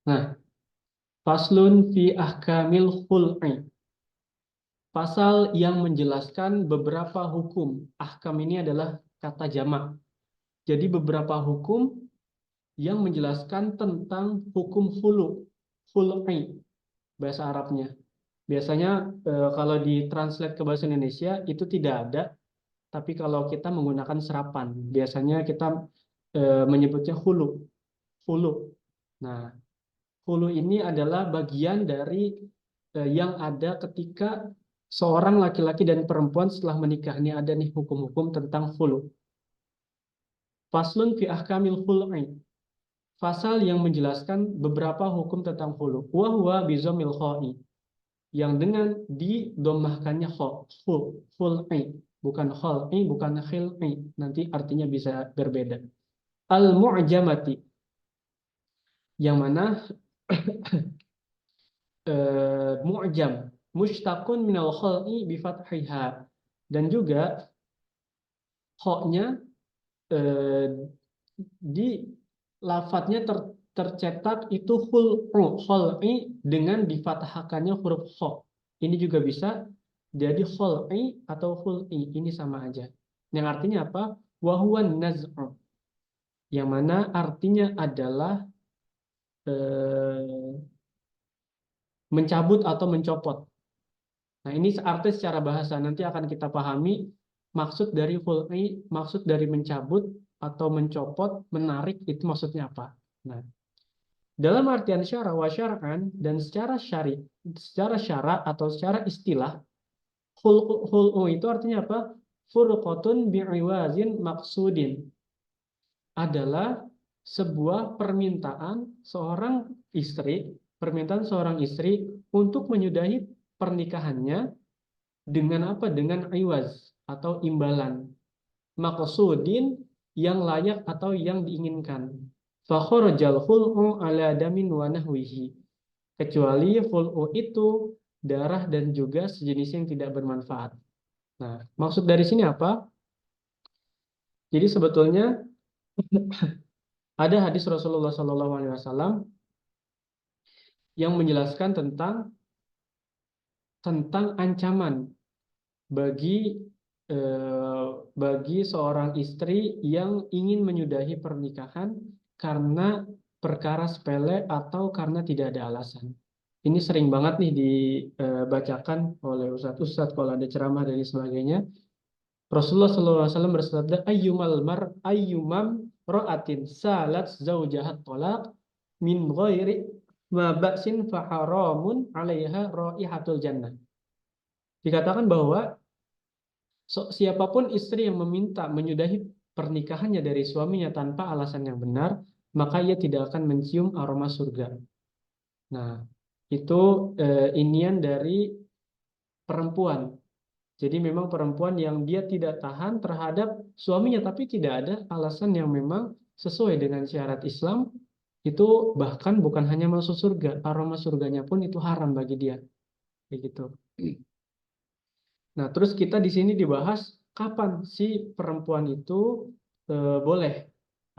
Nah, faslun fi ahkamil khul'i. Pasal yang menjelaskan beberapa hukum. Ahkam ini adalah kata jamak. Jadi beberapa hukum yang menjelaskan tentang hukum khul'i, bahasa Arabnya. Biasanya kalau ditranslate ke bahasa Indonesia itu tidak ada, tapi kalau kita menggunakan serapan, biasanya kita menyebutnya hulu. Nah, hulu ini adalah bagian dari yang ada ketika seorang laki-laki dan perempuan setelah menikah. Ini ada nih hukum-hukum tentang hulu. Faslun fi ahkamil khul'i. Pasal yang menjelaskan beberapa hukum tentang hulu. Wa huwa bizamil kha'i. Yang dengan didomahkannya khul'i. Bukan khal'i, bukan khil'i. Nanti artinya bisa berbeda. Al-mu'jamati. Yang mana mu'jam. Mushtaqun minal khal'i bifathiha. Dan juga kho-nya eh, di lafadznya tercetak itu khol'i dengan difathahkannya huruf kho. Ini juga bisa jadi khol'i atau khul'i. Ini sama aja. Yang artinya apa? Wahuwan naz'u. Yang mana artinya adalah eh, mencabut atau mencopot. Nah, ini arti secara bahasa. Nanti akan kita pahami maksud dari khul'i, maksud dari mencabut atau mencopot, menarik, itu maksudnya apa. Nah, dalam artian syara wa syar'an dan secara syara atau secara istilah, khul'u itu artinya apa? Furqatun bi'iwazin maksudin. Adalah sebuah permintaan seorang istri untuk menyudahi pernikahannya dengan apa? Dengan iwaz atau imbalan. Maqsudin yang layak atau yang diinginkan. Fakhrajal khul'u ala damin wa nahwihi. Kecuali khul'u itu darah dan juga sejenis yang tidak bermanfaat. Nah, maksud dari sini apa? Jadi sebetulnya ada hadis Rasulullah SAW yang menjelaskan tentang ancaman bagi bagi seorang istri yang ingin menyudahi pernikahan karena perkara sepele atau karena tidak ada alasan. Ini sering banget nih dibacakan oleh ustadz-ustadz kalau ada ceramah dan sebagainya. Rasulullah SAW bersabda, ayyumam ro'atin salat zaujahat tolak min ghairi ma ba'sin faharamun 'alaiha raihatul jannah. Dikatakan bahwa siapapun istri yang meminta menyudahi pernikahannya dari suaminya tanpa alasan yang benar, maka ia tidak akan mencium aroma surga. Nah, itu inian dari perempuan. Jadi memang perempuan yang dia tidak tahan terhadap suaminya, tapi tidak ada alasan yang memang sesuai dengan syarat Islam, itu bahkan bukan hanya masuk surga, aroma surganya pun itu haram bagi dia. Begitu. Nah, terus kita di sini dibahas kapan sih perempuan itu boleh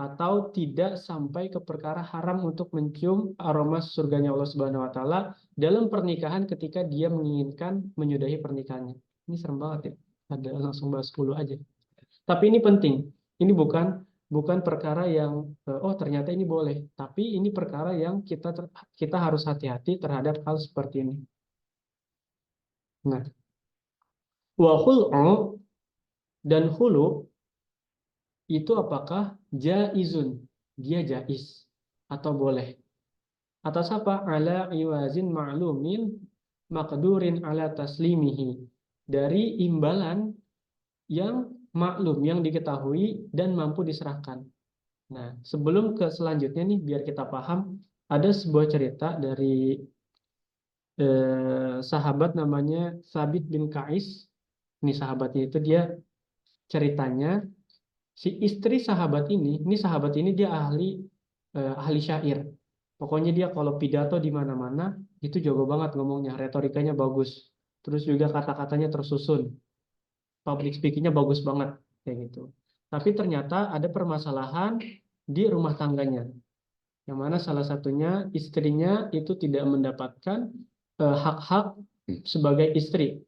atau tidak sampai ke perkara haram untuk mencium aroma surganya Allah Subhanahu wa taala dalam pernikahan ketika dia menginginkan menyudahi pernikahannya. Ini serem banget ya. Ada langsung bahas 10 aja. Tapi ini penting. Ini bukan perkara yang oh ternyata ini boleh, tapi ini perkara yang kita harus hati-hati terhadap hal seperti ini. Nah, wa khul'u dan hulu itu apakah jaizun? Dia jaiz atau boleh. Atas apa? Ala iwazin ma'lumin maqdurin ala taslimihi. Dari imbalan yang maklum, yang diketahui dan mampu diserahkan. Nah, sebelum ke selanjutnya nih, biar kita paham, ada sebuah cerita dari sahabat namanya Sabit bin Qais. Ini sahabatnya itu dia ceritanya si istri sahabat ini dia ahli syair. Pokoknya dia kalau pidato di mana-mana itu jago banget ngomongnya, retorikanya bagus. Terus juga kata-katanya tersusun, public speakingnya bagus banget kayak gitu. Tapi ternyata ada permasalahan di rumah tangganya, Yang mana salah satunya istrinya itu tidak mendapatkan hak-hak sebagai istri,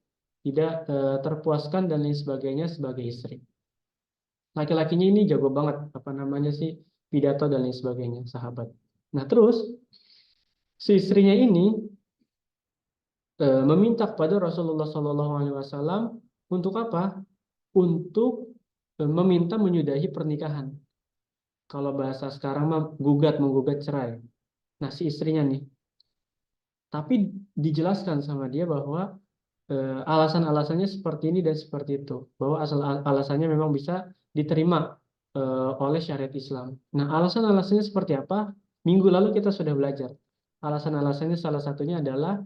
tidak terpuaskan dan lain sebagainya sebagai istri. Laki-lakinya ini jago banget, apa namanya sih, pidato dan lain sebagainya, sahabat. Nah terus si istrinya ini meminta kepada Rasulullah SAW untuk apa? Untuk meminta menyudahi pernikahan. Kalau bahasa sekarang mah menggugat cerai. Nah si istrinya nih, tapi dijelaskan sama dia bahwa alasan-alasannya seperti ini dan seperti itu, bahwa alasannya memang bisa diterima oleh syariat Islam. Nah, alasan-alasannya seperti apa? Minggu lalu kita sudah belajar. Alasan-alasannya salah satunya adalah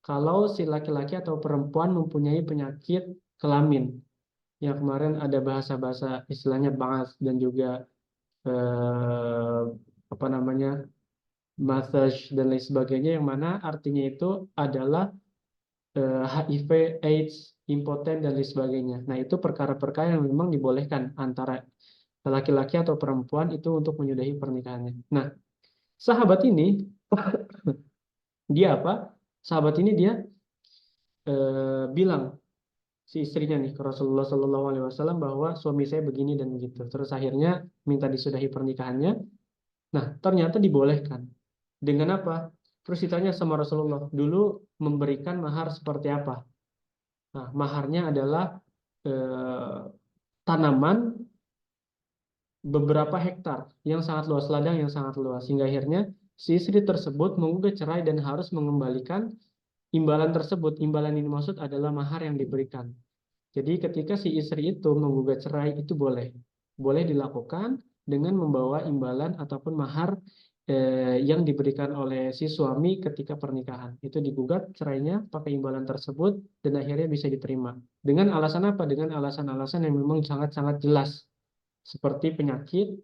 kalau si laki-laki atau perempuan mempunyai penyakit kelamin. Yang kemarin ada bahasa-bahasa istilahnya ba'as dan juga apa namanya massage dan lain sebagainya, yang mana artinya itu adalah HIV, AIDS, impoten, dan lain sebagainya. Nah, itu perkara-perkara yang memang dibolehkan antara laki-laki atau perempuan itu untuk menyudahi pernikahannya. Nah, sahabat ini, dia apa? Sahabat ini dia bilang si istrinya nih ke Rasulullah SAW bahwa suami saya begini dan begitu. Terus akhirnya minta disudahi pernikahannya. Nah, ternyata dibolehkan. Dengan apa? Terus ditanya sama Rasulullah, dulu memberikan mahar seperti apa? Nah, maharnya adalah tanaman beberapa hektar yang sangat luas, ladang yang sangat luas, hingga akhirnya si istri tersebut menggugat cerai dan harus mengembalikan imbalan tersebut. Imbalan ini maksud adalah mahar yang diberikan. Jadi ketika si istri itu menggugat cerai itu boleh dilakukan dengan membawa imbalan ataupun mahar yang diberikan oleh si suami ketika pernikahan. Itu digugat cerainya pakai imbalan tersebut dan akhirnya bisa diterima. Dengan alasan apa? Dengan alasan-alasan yang memang sangat-sangat jelas, seperti penyakit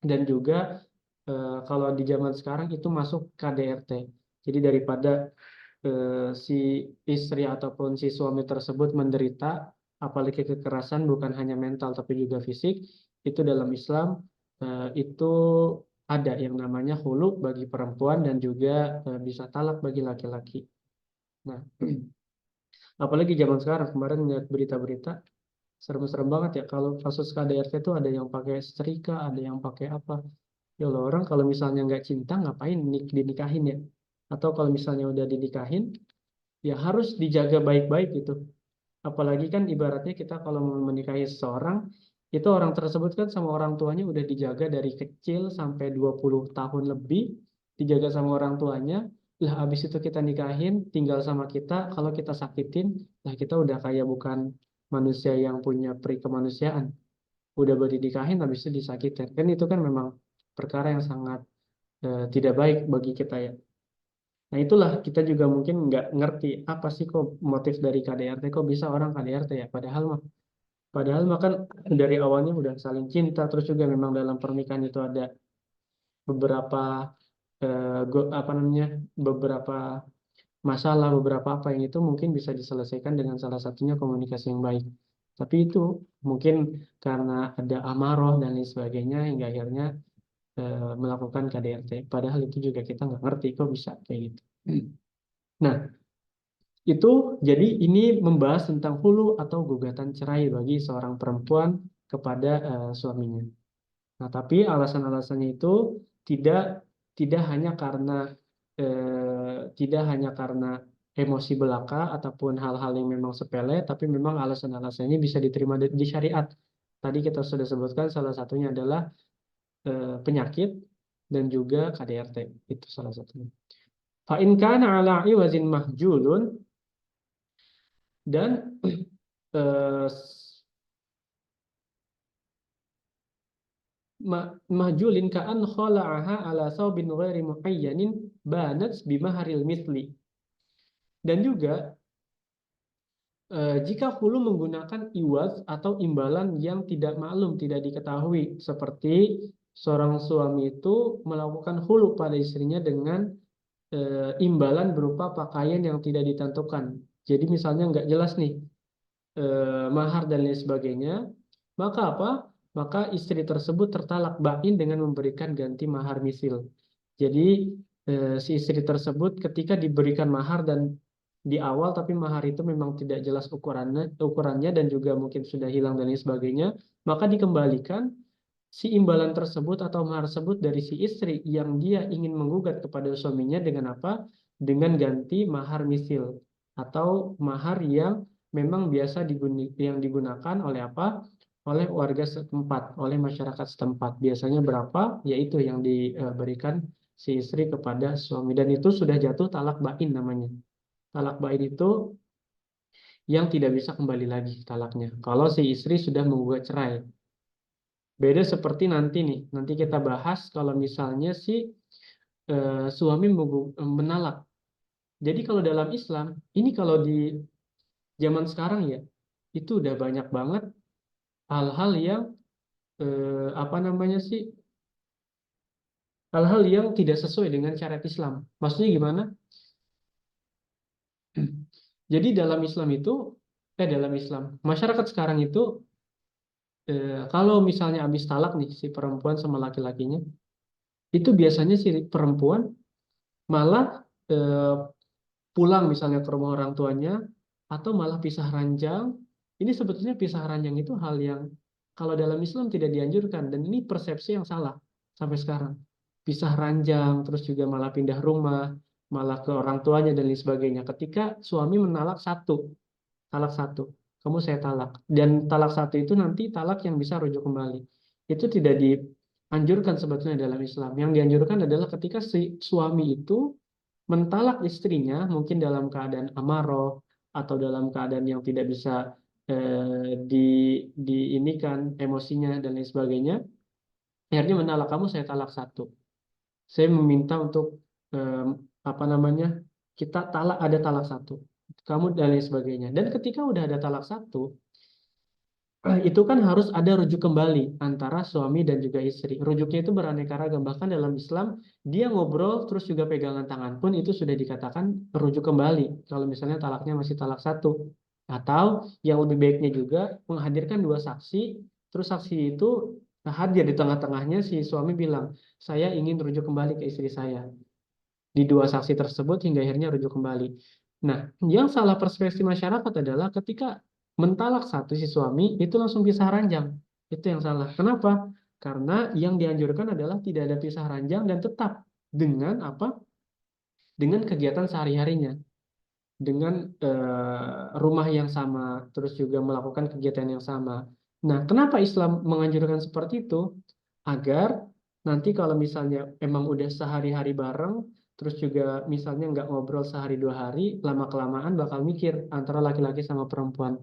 dan juga kalau di zaman sekarang itu masuk KDRT. Jadi daripada si istri ataupun si suami tersebut menderita, apalagi kekerasan bukan hanya mental tapi juga fisik, itu dalam Islam itu ada yang namanya khulu bagi perempuan dan juga bisa talak bagi laki-laki. Nah, apalagi zaman sekarang, kemarin melihat berita-berita, serem-serem banget ya. Kalau kasus KDRT itu ada yang pakai setrika, ada yang pakai apa. Ya Allah, orang kalau misalnya nggak cinta, ngapain dinikahin ya? Atau kalau misalnya udah dinikahin, ya harus dijaga baik-baik gitu. Apalagi kan ibaratnya kita kalau mau menikahi seseorang, itu orang tersebut kan sama orang tuanya udah dijaga dari kecil sampai 20 tahun lebih, dijaga sama orang tuanya, lah habis itu kita nikahin, tinggal sama kita, kalau kita sakitin, lah kita udah kayak bukan manusia yang punya peri kemanusiaan. Udah baru dinikahin, habis itu disakitin. Kan itu kan memang perkara yang sangat tidak baik bagi kita ya. Nah itulah kita juga mungkin nggak ngerti apa sih kok motif dari KDRT, kok bisa orang KDRT ya. Padahal mah kan dari awalnya udah saling cinta, terus juga memang dalam pernikahan itu ada beberapa apa namanya, beberapa masalah, beberapa apa yang itu mungkin bisa diselesaikan dengan salah satunya komunikasi yang baik. Tapi itu mungkin karena ada amarah dan lain sebagainya hingga akhirnya melakukan KDRT. Padahal itu juga kita nggak ngerti kok bisa kayak gitu. Nah, itu jadi ini membahas tentang hulu atau gugatan cerai bagi seorang perempuan kepada suaminya. Nah, tapi alasan-alasannya itu tidak tidak hanya karena tidak hanya karena emosi belaka ataupun hal-hal yang memang sepele, tapi memang alasan-alasannya bisa diterima di syariat. Tadi kita sudah sebutkan salah satunya adalah penyakit dan juga KDRT. Itu salah satunya. Fa in kana ala iwazin mahjulun, dan mahjulin ka'an khala'aha ala saubin ghairi muayyanin banat bimaharil misli. Dan juga jika hulu menggunakan iwaz atau imbalan yang tidak maklum, tidak diketahui, seperti seorang suami itu melakukan hulu pada istrinya dengan imbalan berupa pakaian yang tidak ditentukan. Jadi misalnya nggak jelas nih mahar dan lain sebagainya, maka apa? Maka istri tersebut tertalak bain dengan memberikan ganti mahar misil. Jadi si istri tersebut ketika diberikan mahar dan di awal tapi mahar itu memang tidak jelas ukurannya dan juga mungkin sudah hilang dan lain sebagainya, maka dikembalikan si imbalan tersebut atau mahar tersebut dari si istri yang dia ingin menggugat kepada suaminya dengan apa? Dengan ganti mahar misil atau mahar yang memang biasa yang digunakan oleh apa? Oleh warga setempat, oleh masyarakat setempat. Biasanya berapa? Yaitu yang diberikan si istri kepada suami dan itu sudah jatuh talak bain namanya. Talak bain itu yang tidak bisa kembali lagi talaknya. Kalau si istri sudah menggugat cerai. Beda seperti nanti nih, nanti kita bahas kalau misalnya si suami menalak. Jadi kalau dalam Islam, ini kalau di zaman sekarang ya, itu udah banyak banget hal-hal yang apa namanya sih, hal-hal yang tidak sesuai dengan syariat Islam. Maksudnya gimana? Jadi dalam Islam itu, dalam Islam, masyarakat sekarang itu kalau misalnya habis talak nih si perempuan sama laki-lakinya, itu biasanya si perempuan malah pulang misalnya ke rumah orang tuanya atau malah pisah ranjang. Ini sebetulnya pisah ranjang itu hal yang kalau dalam Islam tidak dianjurkan dan ini persepsi yang salah sampai sekarang. Pisah ranjang terus juga malah pindah rumah, malah ke orang tuanya dan lain sebagainya. Ketika suami menalak talak satu, kamu saya talak. Dan talak satu itu nanti talak yang bisa rujuk kembali. Itu tidak dianjurkan sebetulnya dalam Islam. Yang dianjurkan adalah ketika si suami itu mentalak istrinya, mungkin dalam keadaan amarah atau dalam keadaan yang tidak bisa diinikan emosinya dan lain sebagainya. Akhirnya mentalak kamu, saya talak satu. Saya meminta untuk apa namanya kita talak ada talak satu kamu dan lain sebagainya dan ketika udah ada talak satu itu kan harus ada rujuk kembali antara suami dan juga istri. Rujuknya itu beraneka ragam. Bahkan dalam Islam, dia ngobrol terus juga pegangan tangan pun itu sudah dikatakan rujuk kembali. Kalau misalnya talaknya masih talak satu. Atau yang lebih baiknya juga menghadirkan dua saksi, terus saksi itu hadir di tengah-tengahnya si suami bilang, saya ingin rujuk kembali ke istri saya. Di dua saksi tersebut hingga akhirnya rujuk kembali. Nah, yang salah persepsi masyarakat adalah ketika mentalak satu si suami itu langsung pisah ranjang. Itu yang salah. Kenapa? Karena yang dianjurkan adalah tidak ada pisah ranjang dan tetap dengan apa? Dengan kegiatan sehari-harinya, dengan rumah yang sama, terus juga melakukan kegiatan yang sama. Nah, kenapa Islam menganjurkan seperti itu? Agar nanti kalau misalnya emang udah sehari-hari bareng, terus juga misalnya nggak ngobrol sehari dua hari, lama-kelamaan bakal mikir antara laki-laki sama perempuan.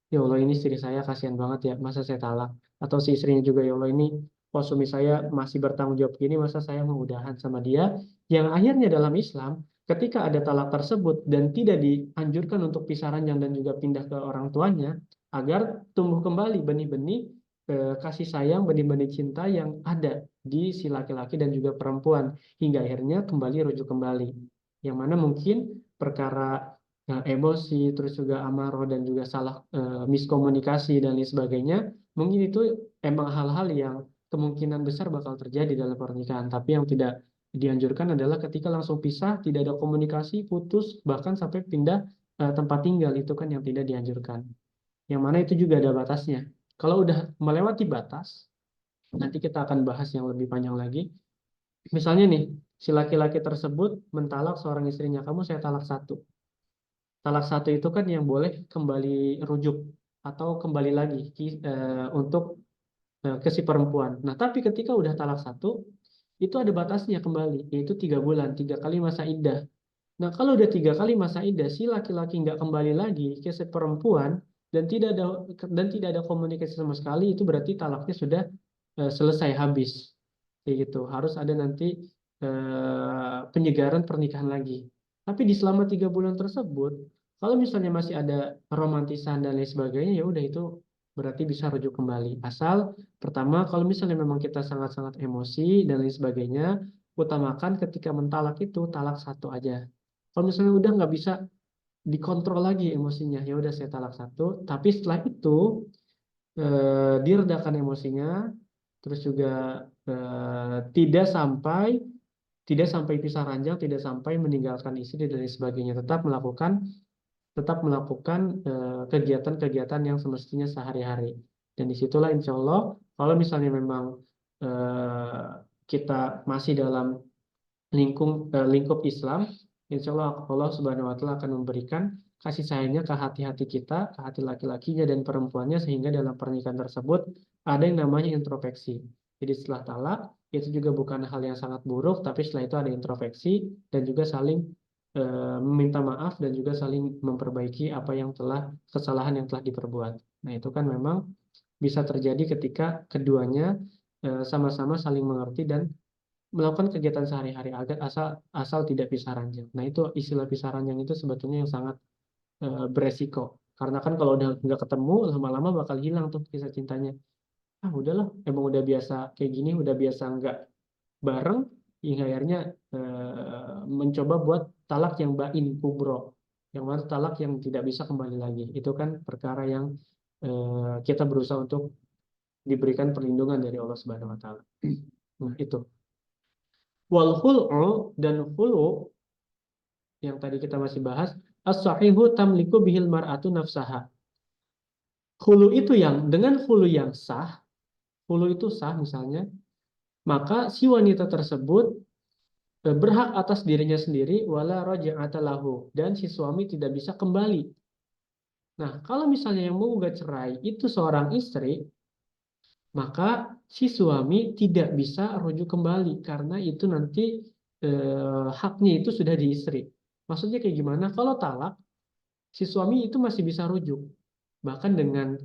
Ya Allah ini istri saya kasihan banget ya, masa saya talak? Atau si istrinya juga, ya Allah ini kok suami saya masih bertanggung jawab gini, masa saya mau udahan sama dia? Yang akhirnya dalam Islam, ketika ada talak tersebut dan tidak dianjurkan untuk pisah ranjang dan juga pindah ke orang tuanya, agar tumbuh kembali benih-benih kasih sayang, benih-benih cinta yang ada di si laki-laki dan juga perempuan, hingga akhirnya kembali rujuk kembali. Yang mana mungkin perkara emosi, terus juga amarah dan juga salah miskomunikasi dan lain sebagainya, mungkin itu emang hal-hal yang kemungkinan besar bakal terjadi dalam pernikahan. Tapi yang tidak dianjurkan adalah ketika langsung pisah, tidak ada komunikasi, putus, bahkan sampai pindah tempat tinggal, itu kan yang tidak dianjurkan. Yang mana itu juga ada batasnya. Kalau udah melewati batas, nanti kita akan bahas yang lebih panjang lagi. Misalnya nih, si laki-laki tersebut mentalak seorang istrinya, kamu saya talak satu. Talak satu itu kan yang boleh kembali rujuk atau kembali lagi untuk ke si perempuan. Nah, tapi ketika udah talak satu, itu ada batasnya kembali, yaitu 3 bulan, 3 kali masa iddah. Nah, kalau udah 3 kali masa iddah, si laki-laki nggak kembali lagi ke si perempuan dan tidak ada komunikasi sama sekali, itu berarti talaknya sudah selesai habis. Kayak gitu. Harus ada nanti penyegaran pernikahan lagi. Tapi di selama 3 bulan tersebut, kalau misalnya masih ada romantisan dan lain sebagainya, ya udah itu berarti bisa rujuk kembali. Asal pertama, kalau misalnya memang kita sangat-sangat emosi dan lain sebagainya, utamakan ketika mentalak itu talak satu aja. Kalau misalnya udah nggak bisa dikontrol lagi emosinya, ya udah saya talak satu. Tapi setelah itu diredakan emosinya, terus juga tidak sampai tidak sampai pisah ranjang, tidak sampai meninggalkan istri dan lain sebagainya, tetap melakukan kegiatan-kegiatan yang semestinya sehari-hari. Dan disitulah insya Allah, kalau misalnya memang eh, kita masih dalam lingkup Islam, insya Allah Allah Subhanahu Wa Taala akan memberikan kasih sayangnya ke hati-hati kita, ke hati laki-lakinya dan perempuannya, sehingga dalam pernikahan tersebut ada yang namanya introspeksi. Jadi setelah talak itu juga bukan hal yang sangat buruk, tapi setelah itu ada introspeksi dan juga saling meminta maaf dan juga saling memperbaiki apa yang kesalahan yang telah diperbuat. Nah, itu kan memang bisa terjadi ketika keduanya sama-sama saling mengerti dan melakukan kegiatan sehari-hari agar asal tidak pisah ranjang. Nah, itu istilah pisah ranjang itu sebetulnya yang sangat beresiko. Karena kan kalau udah nggak ketemu, lama-lama bakal hilang tuh kisah cintanya. Ah, udahlah, emang udah biasa kayak gini, udah biasa nggak bareng, hingga akhirnya mencoba buat talak yang bain kubro, yang mana talak yang tidak bisa kembali lagi. Itu kan perkara yang kita berusaha untuk diberikan perlindungan dari Allah Subhanahu Wa Taala. Nah, itu. Wal khul'u dan khulu yang tadi kita masih bahas, as-sahihu tamliku bihil mar'atu nafsaha. Khulu itu yang dengan khulu yang sah, khulu itu sah misalnya, maka si wanita tersebut berhak atas dirinya sendiri wala raj'ata lahu, dan si suami tidak bisa kembali. Nah, kalau misalnya yang menggugat cerai itu seorang istri, maka si suami tidak bisa rujuk kembali karena itu nanti haknya itu sudah di istri. Maksudnya kayak gimana? Kalau talak, si suami itu masih bisa rujuk. Bahkan dengan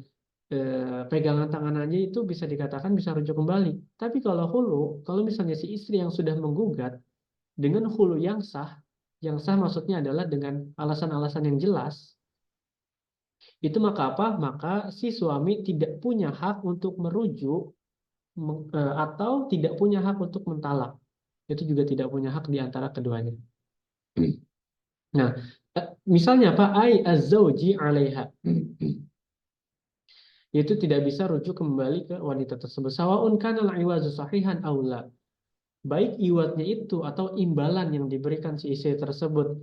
pegangan tanganannya itu bisa dikatakan bisa rujuk kembali. Tapi kalau hulu, kalau misalnya si istri yang sudah menggugat dengan hulu yang sah maksudnya adalah dengan alasan-alasan yang jelas, itu maka apa? Maka si suami tidak punya hak untuk merujuk atau tidak punya hak untuk mentalak. Itu juga tidak punya hak di antara keduanya. Nah, misalnya apa? Ai az-zawji 'alaiha. Yaitu tidak bisa rujuk kembali ke wanita tersebut. Sawaun kana al-iwazu sahihan aw la. Baik iwatnya itu atau imbalan yang diberikan si istri tersebut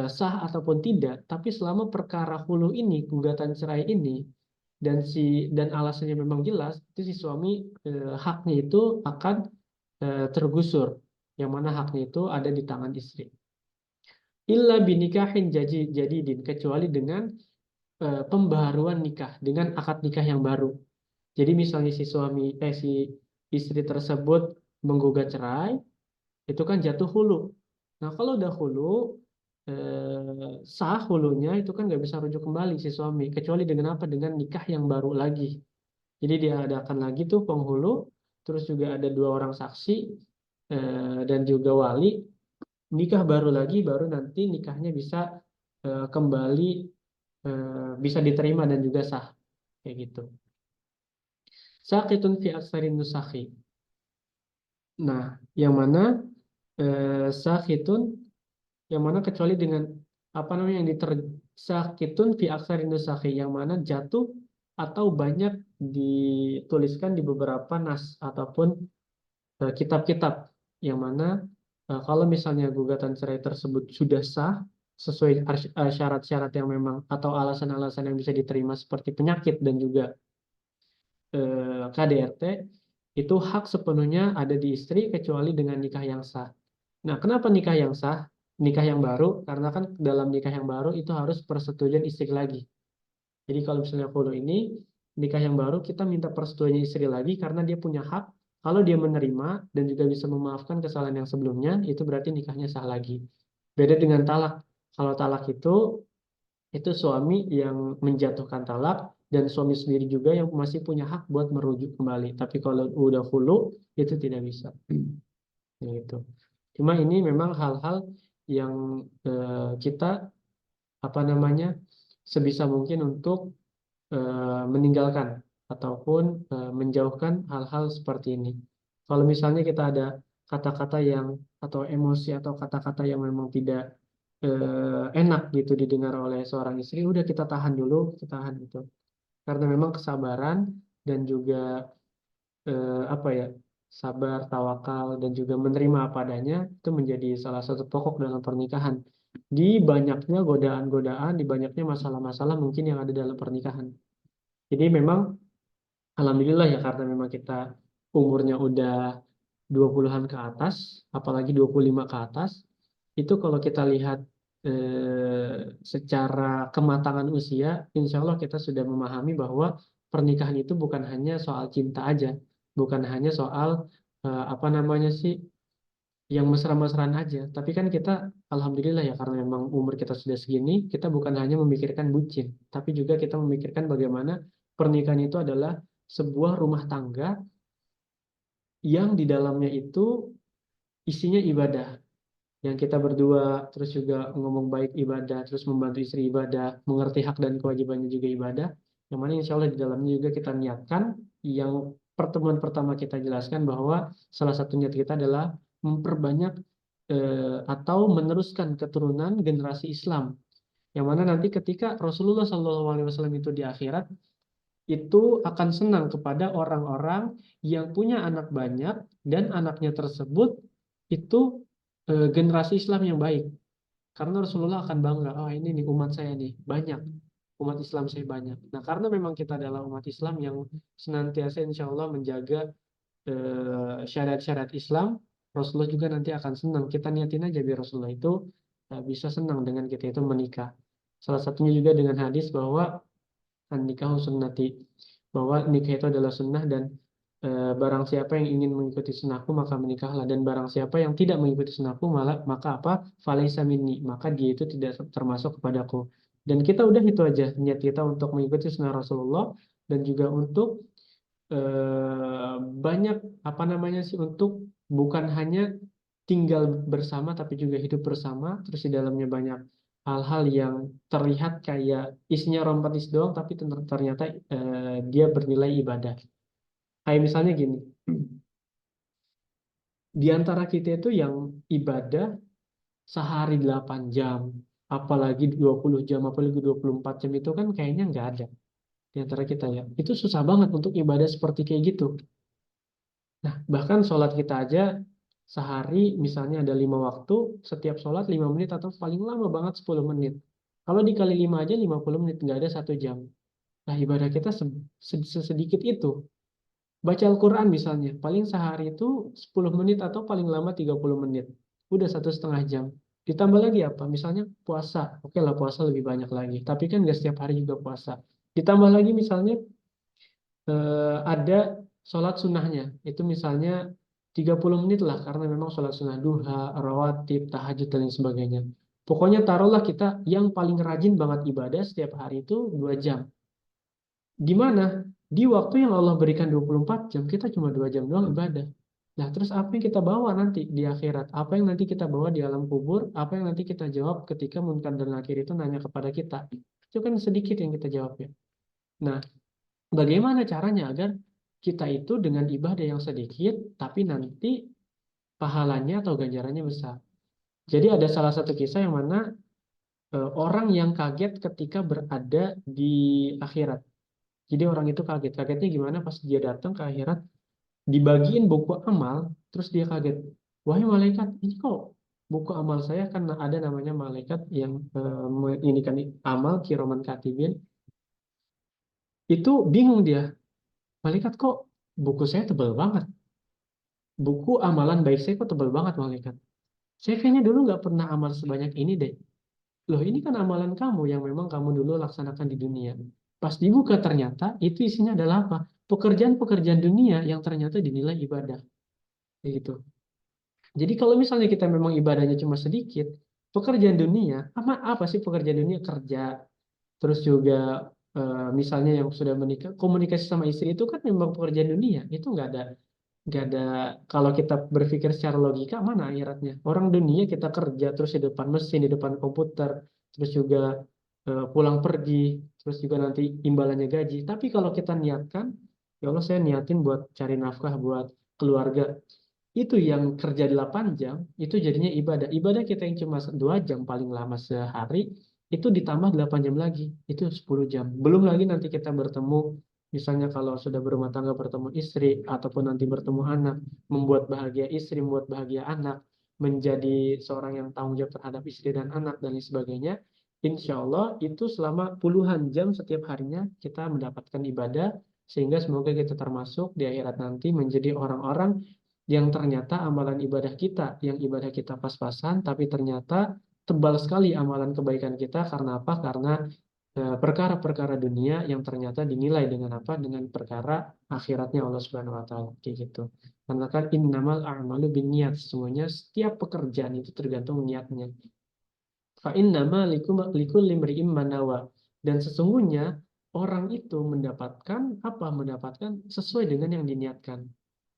sah ataupun tidak, tapi selama perkara hulu ini, gugatan cerai ini, dan alasannya memang jelas, itu si suami haknya itu akan tergusur, yang mana haknya itu ada di tangan istri. Illa binikahin jadidin, kecuali dengan pembaharuan nikah, dengan akad nikah yang baru. Jadi misalnya si istri tersebut menggugat cerai, itu kan jatuh hulu. Nah, kalau udah hulu, sah hulunya itu kan nggak bisa rujuk kembali si suami, kecuali dengan apa? Dengan nikah yang baru lagi. Jadi dia adakan lagi tuh penghulu, terus juga ada dua orang saksi dan juga wali, nikah baru lagi, baru nanti nikahnya bisa kembali, bisa diterima dan juga sah, kayak gitu. Sakitun fi aksarin nusakhi. Nah, yang mana sakitun, yang mana kecuali dengan apa namanya yang sakitun fi aksarin nusakhi, yang mana jatuh atau banyak dituliskan di beberapa nas ataupun kitab-kitab, yang mana kalau misalnya gugatan cerai tersebut sudah sah sesuai syarat-syarat yang memang atau alasan-alasan yang bisa diterima seperti penyakit dan juga KDRT, itu hak sepenuhnya ada di istri kecuali dengan nikah yang sah. Nah, kenapa nikah yang sah? Nikah yang baru, karena kan dalam nikah yang baru itu harus persetujuan istri lagi. Jadi kalau misalnya khulu ini, nikah yang baru kita minta persetujuan istri lagi karena dia punya hak. Kalau dia menerima dan juga bisa memaafkan kesalahan yang sebelumnya, itu berarti nikahnya sah lagi. Beda dengan talak. Kalau talak itu suami yang menjatuhkan talak dan suami sendiri juga yang masih punya hak buat merujuk kembali. Tapi kalau udah hulu itu tidak bisa. Gitu. Cuma ini memang hal-hal yang kita apa namanya sebisa mungkin untuk meninggalkan ataupun menjauhkan hal-hal seperti ini. Kalau misalnya kita ada kata-kata yang atau emosi atau kata-kata yang memang tidak enak gitu didengar oleh seorang istri, udah kita tahan dulu, kita tahan gitu. Karena memang kesabaran dan juga apa ya, sabar, tawakal, dan juga menerima apa adanya itu menjadi salah satu pokok dalam pernikahan. Di banyaknya godaan-godaan, di banyaknya masalah-masalah mungkin yang ada dalam pernikahan. Jadi memang alhamdulillah ya karena memang kita umurnya udah 20-an ke atas, apalagi 25 ke atas, itu kalau kita lihat secara kematangan usia, insya Allah kita sudah memahami bahwa pernikahan itu bukan hanya soal cinta aja, bukan hanya soal apa namanya sih, yang mesra-mesraan aja. Tapi kan kita, alhamdulillah ya karena memang umur kita sudah segini, kita bukan hanya memikirkan bucin, tapi juga kita memikirkan bagaimana pernikahan itu adalah sebuah rumah tangga yang di dalamnya itu isinya ibadah. Yang kita berdua terus juga ngomong baik ibadah, terus membantu istri ibadah, mengerti hak dan kewajibannya juga ibadah. Yang mana insya Allah di dalamnya juga kita niatkan, yang pertemuan pertama kita jelaskan bahwa salah satu niat kita adalah memperbanyak atau meneruskan keturunan generasi Islam. Yang mana nanti ketika Rasulullah SAW itu di akhirat, itu akan senang kepada orang-orang yang punya anak banyak dan anaknya tersebut itu generasi Islam yang baik. Karena Rasulullah akan bangga, oh ini nih umat saya nih banyak, umat Islam saya banyak. Nah karena memang kita adalah umat Islam yang senantiasa insya Allah menjaga syariat-syariat Islam, Rasulullah juga nanti akan senang. Kita niatin aja biar Rasulullah itu bisa senang dengan kita itu menikah. Salah satunya juga dengan hadis bahwa nikah sunnati, bahwa nikah itu adalah sunnah dan barang siapa yang ingin mengikuti sunnahku maka menikahlah, dan barang siapa yang tidak mengikuti sunnahku malah maka apa, falaisa minni, maka dia itu tidak termasuk kepadaku. Dan kita udah itu aja niat kita untuk mengikuti sunnah Rasulullah, dan juga untuk banyak apa namanya sih, untuk bukan hanya tinggal bersama tapi juga hidup bersama, terus di dalamnya banyak hal-hal yang terlihat kayak isinya romantis doang tapi ternyata dia bernilai ibadah. Kayak misalnya gini, di antara kita itu yang ibadah sehari 8 jam, apalagi 20 jam, apalagi 24 jam, itu kan kayaknya nggak ada di antara kita ya. Itu susah banget untuk ibadah seperti kayak gitu. Nah, bahkan sholat kita aja sehari misalnya ada 5 waktu, setiap sholat 5 menit atau paling lama banget 10 menit. Kalau dikali 5 aja 50 menit, nggak ada 1 jam. Nah, ibadah kita sedikit itu. Baca Al-Quran misalnya, paling sehari itu 10 menit atau paling lama 30 menit. Udah 1,5 jam. Ditambah lagi apa? Misalnya puasa. Oke lah, puasa lebih banyak lagi. Tapi kan nggak setiap hari juga puasa. Ditambah lagi misalnya ada sholat sunnahnya. Itu misalnya 30 menit lah, karena memang sholat sunnah duha, rawatib, tahajud, dan lain sebagainya. Pokoknya taruhlah kita yang paling rajin banget ibadah setiap hari itu 2 jam. Di mana? Di waktu yang Allah berikan 24 jam, kita cuma 2 jam doang ibadah. Nah, terus apa yang kita bawa nanti di akhirat? Apa yang nanti kita bawa di alam kubur? Apa yang nanti kita jawab ketika Munkar dan Nakir itu nanya kepada kita? Itu kan sedikit yang kita jawab ya. Nah, bagaimana caranya agar kita itu dengan ibadah yang sedikit, tapi nanti pahalanya atau ganjarannya besar? Jadi ada salah satu kisah yang mana orang yang kaget ketika berada di akhirat. Jadi orang itu kaget. Kagetnya gimana pas dia datang ke akhirat, dibagiin buku amal, terus dia kaget. Wahai malaikat, ini kok buku amal saya, kan ada namanya malaikat yang ini kan amal kiroman katibin. Itu bingung dia. Malaikat kok buku saya tebal banget. Buku amalan baik saya kok tebal banget malaikat. Saya kayaknya dulu nggak pernah amal sebanyak ini deh. Loh ini kan amalan kamu yang memang kamu dulu laksanakan di dunia. Pas dibuka ternyata itu isinya adalah apa? Pekerjaan-pekerjaan dunia yang ternyata dinilai ibadah. Kayak gitu. Jadi kalau misalnya kita memang ibadahnya cuma sedikit, pekerjaan dunia, apa sih pekerjaan dunia? Kerja, terus juga misalnya yang sudah menikah, komunikasi sama istri itu kan memang pekerjaan dunia. Itu nggak ada, kalau kita berpikir secara logika, mana akhiratnya? Orang dunia kita kerja terus di depan mesin, di depan komputer, terus juga pulang pergi, terus juga nanti imbalannya gaji. Tapi kalau kita niatkan, ya Allah saya niatin buat cari nafkah buat keluarga. Itu yang kerja 8 jam, itu jadinya ibadah. Ibadah kita yang cuma 2 jam paling lama sehari, itu ditambah 8 jam lagi, itu 10 jam. Belum lagi nanti kita bertemu Misalnya kalau sudah berumah tangga bertemu istri ataupun nanti bertemu anak, membuat bahagia istri, membuat bahagia anak, menjadi seorang yang tanggung jawab terhadap istri dan anak dan lain sebagainya. Insya Allah itu selama puluhan jam setiap harinya kita mendapatkan ibadah, sehingga semoga kita termasuk di akhirat nanti menjadi orang-orang yang ternyata amalan ibadah kita, yang ibadah kita pas-pasan, tapi ternyata tebal sekali amalan kebaikan kita. Karena apa? Karena perkara-perkara dunia yang ternyata dinilai dengan apa? Dengan perkara akhiratnya Allah Subhanahu wa taala, kayak gitu. Karena kan innamal a'malu binniyat, semuanya setiap pekerjaan itu tergantung niatnya. Fa innama likulli imri'in ma nawa. Dan sesungguhnya orang itu mendapatkan apa? Mendapatkan sesuai dengan yang diniatkan.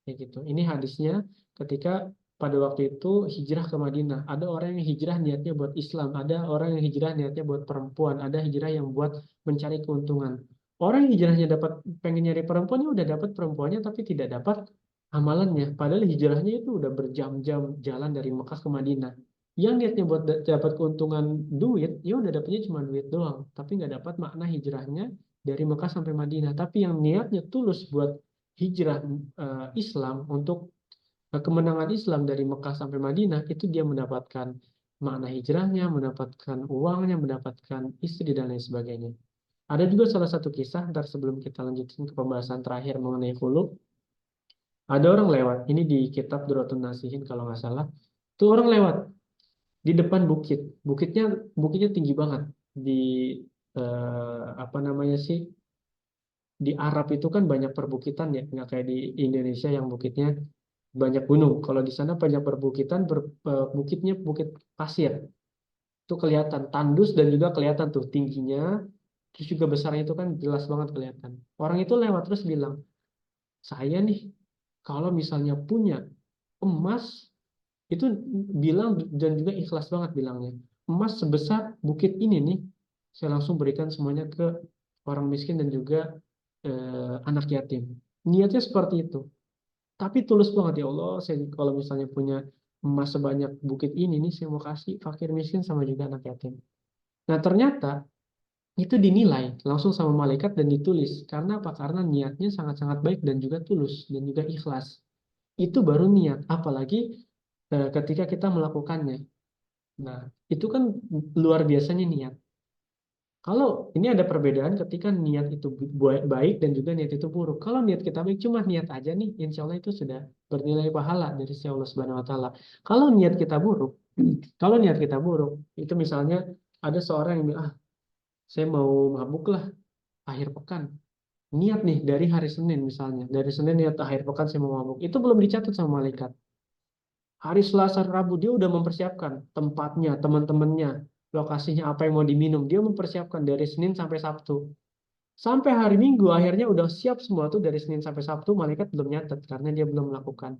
Kayak gitu. Ini hadisnya ketika pada waktu itu hijrah ke Madinah. Ada orang yang hijrah niatnya buat Islam, ada orang yang hijrah niatnya buat perempuan, ada hijrah yang buat mencari keuntungan. Orang yang hijrahnya dapat pengen nyari perempuan, ya udah dapat perempuannya tapi tidak dapat amalannya. Padahal hijrahnya itu udah berjam-jam jalan dari Mekah ke Madinah. Yang niatnya buat dapat keuntungan duit, ya udah dapatnya cuma duit doang, tapi nggak dapat makna hijrahnya dari Mekah sampai Madinah. Tapi yang niatnya tulus buat hijrah Islam untuk kemenangan Islam dari Mekah sampai Madinah, itu dia mendapatkan makna hijrahnya, mendapatkan uangnya, mendapatkan istri dan lain sebagainya. Ada juga salah satu kisah, ntar sebelum kita lanjutin ke pembahasan terakhir mengenai khuluk. Ada orang lewat, ini di kitab Duratun Nasihin kalau nggak salah. Tuh orang lewat di depan bukit. Bukitnya tinggi banget. Di apa namanya sih? Di Arab itu kan banyak perbukitan ya, nggak kayak di Indonesia yang bukitnya banyak gunung. Kalau di sana banyak perbukitan, bukitnya bukit pasir. Itu kelihatan tandus dan juga kelihatan tuh tingginya, terus juga besarnya itu kan jelas banget kelihatan. Orang itu lewat terus bilang, saya nih kalau misalnya punya emas, itu bilang dan juga ikhlas banget bilangnya, emas sebesar bukit ini nih, saya langsung berikan semuanya ke orang miskin dan juga anak yatim. Niatnya seperti itu. Tapi tulus banget, ya Allah, saya kalau misalnya punya emas sebanyak bukit ini nih, saya mau kasih fakir miskin sama juga anak yatim. Nah, ternyata itu dinilai langsung sama malaikat dan ditulis. Karena apa? Karena niatnya sangat-sangat baik dan juga tulus dan juga ikhlas. Itu baru niat, apalagi ketika kita melakukannya. Nah, itu kan luar biasanya niat. Kalau ini ada perbedaan ketika niat itu baik dan juga niat itu buruk. Kalau niat kita baik, cuma niat aja nih, insya Allah itu sudah bernilai pahala dari sisi Allah Subhanahu Wa Taala. Kalau niat kita buruk, kalau niat kita buruk, itu misalnya ada seorang yang bilang, ah, saya mau mabuk lah akhir pekan. Niat nih dari hari Senin misalnya, dari Senin niat akhir pekan saya mau mabuk. Itu belum dicatat sama malaikat. Hari Selasa Rabu dia udah mempersiapkan tempatnya, teman-temannya, lokasinya apa yang mau diminum. Dia mempersiapkan dari Senin sampai Sabtu. Sampai hari Minggu akhirnya udah siap semua tuh dari Senin sampai Sabtu, malaikat belum nyatet karena dia belum melakukan.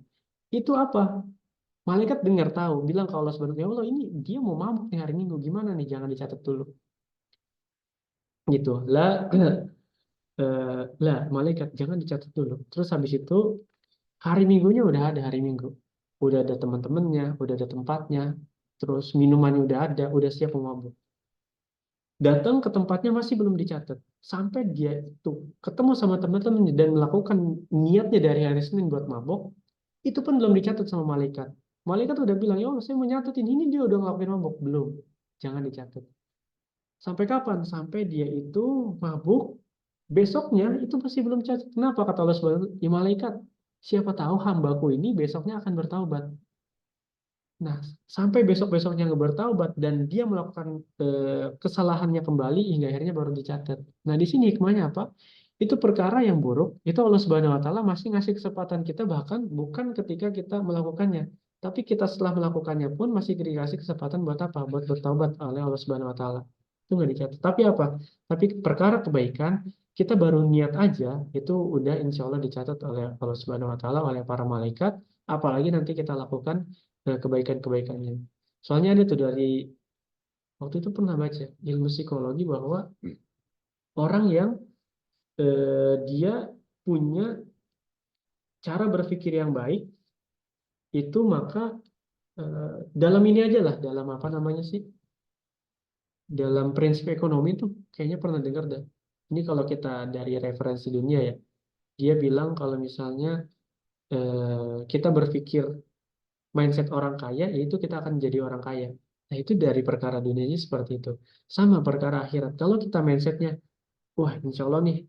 Itu apa? Malaikat dengar tahu, bilang ke Allah Subhanahu, ya Allah, ini dia mau mabuk nih hari Minggu, gimana nih? Jangan dicatat dulu. Gitu. Lah lah malaikat jangan dicatat dulu. Terus habis itu hari Minggunya udah ada hari Minggu. Udah ada teman-temannya, udah ada tempatnya, terus minumannya udah ada, udah siap mau mabuk. Datang ke tempatnya masih belum dicatat. Sampai dia itu ketemu sama teman-temannya dan melakukan niatnya dari hari Senin buat mabok, itu pun belum dicatat sama malaikat. Malaikat udah bilang, ya Allah, saya mau nyatetin ini, dia udah ngelakuin mabok. Belum, jangan dicatat. Sampai kapan? Sampai dia itu mabuk, besoknya itu masih belum catat. Kenapa? Kata Allah Subhanahu wa taala, ya malaikat, siapa tahu hambaku ini besoknya akan bertaubat. Nah, sampai besok-besoknya nggak bertaubat dan dia melakukan kesalahannya kembali hingga akhirnya baru dicatat. Nah, di sini hikmahnya apa? Itu perkara yang buruk, itu Allah Subhanahu wa taala masih ngasih kesempatan kita, bahkan bukan ketika kita melakukannya, tapi kita setelah melakukannya pun masih dikasih kesempatan buat apa? Buat bertaubat oleh Allah Subhanahu wa taala. Itu nggak dicatat. Tapi apa? Tapi perkara kebaikan kita baru niat aja itu udah insya Allah dicatat oleh Allah Subhanahu wa taala, oleh para malaikat, apalagi nanti kita lakukan kebaikan-kebaikannya. Soalnya ada tuh dari waktu itu pernah baca ilmu psikologi bahwa orang yang dia punya cara berpikir yang baik itu maka dalam ini aja lah, dalam apa namanya sih, dalam prinsip ekonomi tuh kayaknya pernah dengar dah. Ini kalau kita dari referensi dunia ya, dia bilang kalau misalnya kita berpikir mindset orang kaya, yaitu kita akan menjadi orang kaya. Nah, itu dari perkara dunianya seperti itu. Sama perkara akhirat. Kalau kita mindsetnya, wah, insya Allah nih,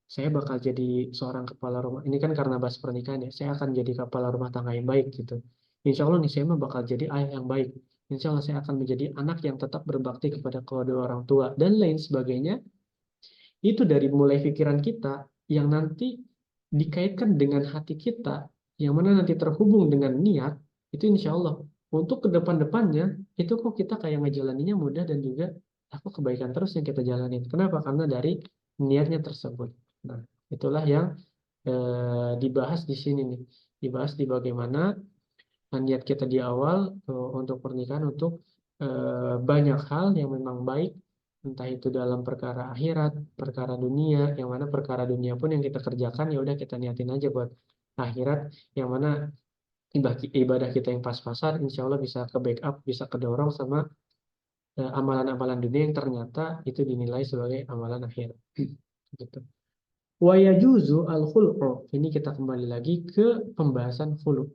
saya bakal jadi seorang kepala rumah. Ini kan karena bahas pernikahan ya, saya akan jadi kepala rumah tangga yang baik gitu. Insya Allah nih, saya mah bakal jadi ayah yang baik. Insya Allah saya akan menjadi anak yang tetap berbakti kepada kedua orang tua dan lain sebagainya. Itu dari mulai pikiran kita yang nanti dikaitkan dengan hati kita, yang mana nanti terhubung dengan niat, itu insya Allah. Untuk ke depan-depannya, itu kok kita kayak ngejalaninnya mudah dan juga aku kebaikan terus yang kita jalanin. Kenapa? Karena dari niatnya tersebut. Nah, itulah yang dibahas di sini nih. Dibahas di bagaimana niat kita di awal untuk pernikahan untuk banyak hal yang memang baik, entah itu dalam perkara akhirat, perkara dunia, yang mana perkara dunia pun yang kita kerjakan ya udah kita niatin aja buat akhirat, yang mana ibadah kita yang pas-pasan, insya Allah bisa ke backup, bisa kedorong sama amalan-amalan dunia yang ternyata itu dinilai sebagai amalan akhirat. Gitu. Wa yajuzu al-khul'u. Ini kita kembali lagi ke pembahasan khulu'.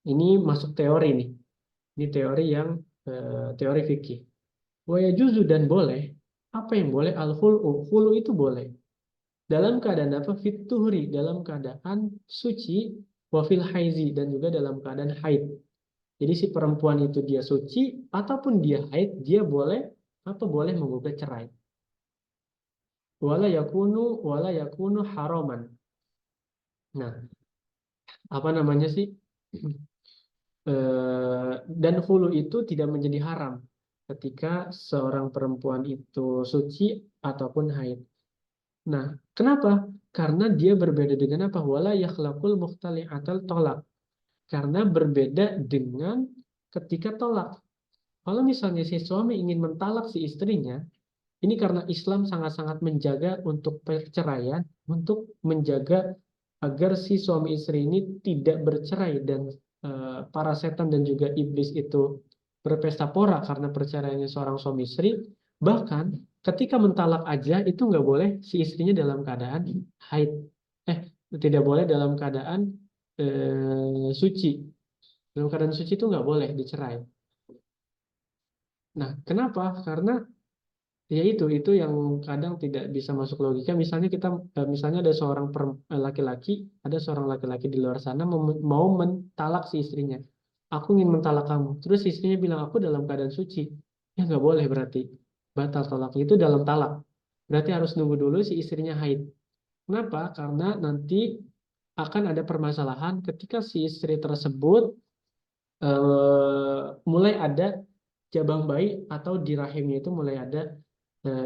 Ini masuk teori nih. Ini teori yang teori fikih. Wa yajuzu dan boleh. Apa yang boleh? Al-khul'u. Khulu itu boleh. Dalam keadaan apa? Fit tuhri. Dalam keadaan suci. Wa fil haizi. Dan juga dalam keadaan haid. Jadi si perempuan itu dia suci ataupun dia haid, dia boleh apa boleh menggugat cerai. Wala yakunu haraman. Nah, apa namanya sih? Dan hulu itu tidak menjadi haram ketika seorang perempuan itu suci ataupun haid. Nah, kenapa? Karena dia berbeda dengan apa? Wala yakhlaqul mukhtali'atal tolak. Karena berbeda dengan ketika tolak. Kalau misalnya si suami ingin mentalak si istrinya, ini karena Islam sangat-sangat menjaga untuk perceraian, untuk menjaga agar si suami istri ini tidak bercerai dan para setan dan juga iblis itu berpesta pora karena perceraiannya seorang suami istri. Bahkan ketika mentalak aja itu nggak boleh si istrinya dalam keadaan haid. Eh, tidak boleh dalam keadaan suci. Dalam keadaan suci itu nggak boleh dicerai. Nah, kenapa? Karena ya itu yang kadang tidak bisa masuk logika. Misalnya misalnya ada seorang laki-laki, ada seorang laki-laki di luar sana mau mentalak si istrinya. Aku ingin mentalak kamu. Terus istrinya bilang aku dalam keadaan suci. Ya nggak boleh berarti. Batal talak itu dalam talak. Berarti harus nunggu dulu si istrinya haid. Kenapa? Karena nanti akan ada permasalahan ketika si istri tersebut mulai ada jabang bayi atau di rahimnya itu mulai ada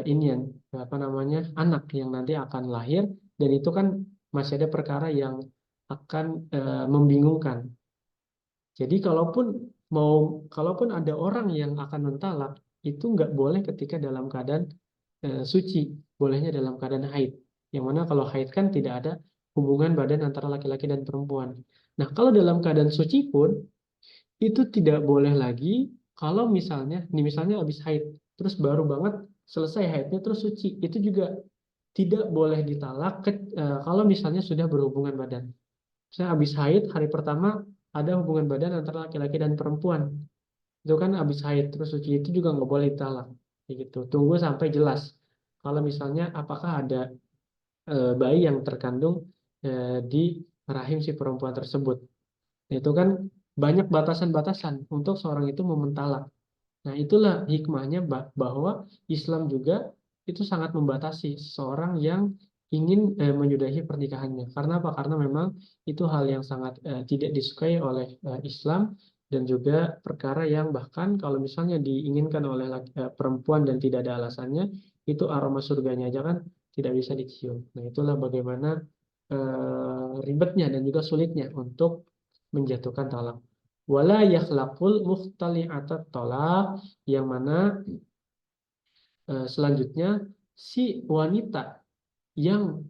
inian apa namanya anak yang nanti akan lahir, dan itu kan masih ada perkara yang akan membingungkan. Jadi kalaupun ada orang yang akan mentalak itu nggak boleh ketika dalam keadaan suci, bolehnya dalam keadaan haid. Yang mana kalau haid kan tidak ada hubungan badan antara laki-laki dan perempuan. Nah, kalau dalam keadaan suci pun itu tidak boleh lagi kalau misalnya, nih misalnya habis haid, terus baru banget selesai haidnya terus suci, itu juga tidak boleh ditalak kalau misalnya sudah berhubungan badan. Misalnya habis haid hari pertama ada hubungan badan antara laki-laki dan perempuan, itu kan habis haid terus suci, itu juga nggak boleh ditalak. Kayak gitu. Tunggu sampai jelas. Kalau misalnya apakah ada bayi yang terkandung di rahim si perempuan tersebut. Itu kan banyak batasan-batasan untuk seorang itu mementalak. Nah, itulah hikmahnya bahwa Islam juga itu sangat membatasi seorang yang ingin menyudahi pernikahannya. Karena apa? Karena memang itu hal yang sangat tidak disukai oleh Islam, dan juga perkara yang bahkan kalau misalnya diinginkan oleh perempuan dan tidak ada alasannya, itu aroma surganya aja kan tidak bisa dicium. Nah, itulah bagaimana ribetnya dan juga sulitnya untuk menjatuhkan talak. Wala yakhlaqul mukhtali'atat talak, yang mana selanjutnya si wanita yang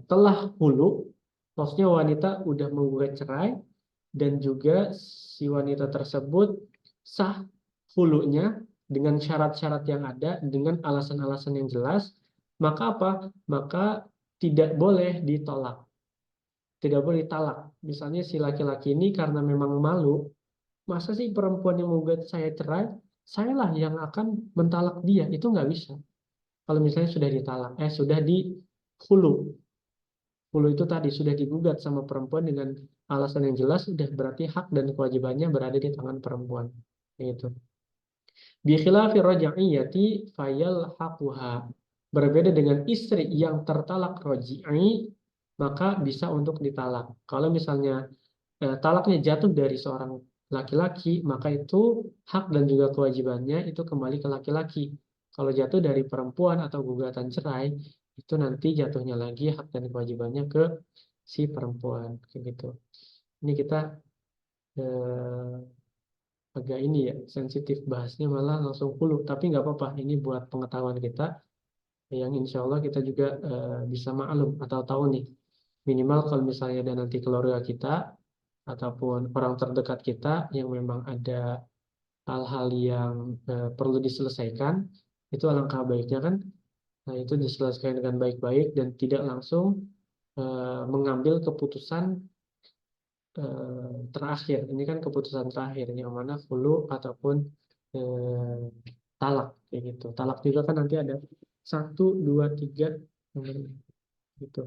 telah hulu, maksudnya wanita udah menggugat cerai dan juga si wanita tersebut sah hulunya dengan syarat-syarat yang ada, dengan alasan-alasan yang jelas, maka apa? Maka tidak boleh ditolak, tidak boleh ditalak. Misalnya si laki-laki ini karena memang malu, masa sih perempuan yang menggugat saya cerai, sayalah yang akan mentalak dia, itu nggak bisa. Kalau misalnya sudah ditalak, sudah dihulu, hulu itu tadi sudah digugat sama perempuan dengan alasan yang jelas, sudah berarti hak dan kewajibannya berada di tangan perempuan. Gitu. Bi khilafi raja'iyati fayalhaquha. Berbeda dengan istri yang tertalak roji'i, maka bisa untuk ditalak. Kalau misalnya talaknya jatuh dari seorang laki-laki, maka itu hak dan juga kewajibannya itu kembali ke laki-laki. Kalau jatuh dari perempuan atau gugatan cerai, itu nanti jatuhnya lagi hak dan kewajibannya ke si perempuan. Kayak gitu. Ini kita eh, agak ini ya, sensitif bahasnya malah langsung hulu. Tapi nggak apa-apa, ini buat pengetahuan kita, yang insya Allah kita juga bisa maklum atau tahu nih. Minimal kalau misalnya ada nanti keluarga kita, ataupun orang terdekat kita yang memang ada hal-hal yang perlu diselesaikan, itu alangkah baiknya kan, nah itu diselesaikan dengan baik-baik dan tidak langsung mengambil keputusan terakhir. Ini kan keputusan terakhir yang mana hulu ataupun eh, talak kayak gitu. Talak juga kan nanti ada satu, dua, tiga, gitu.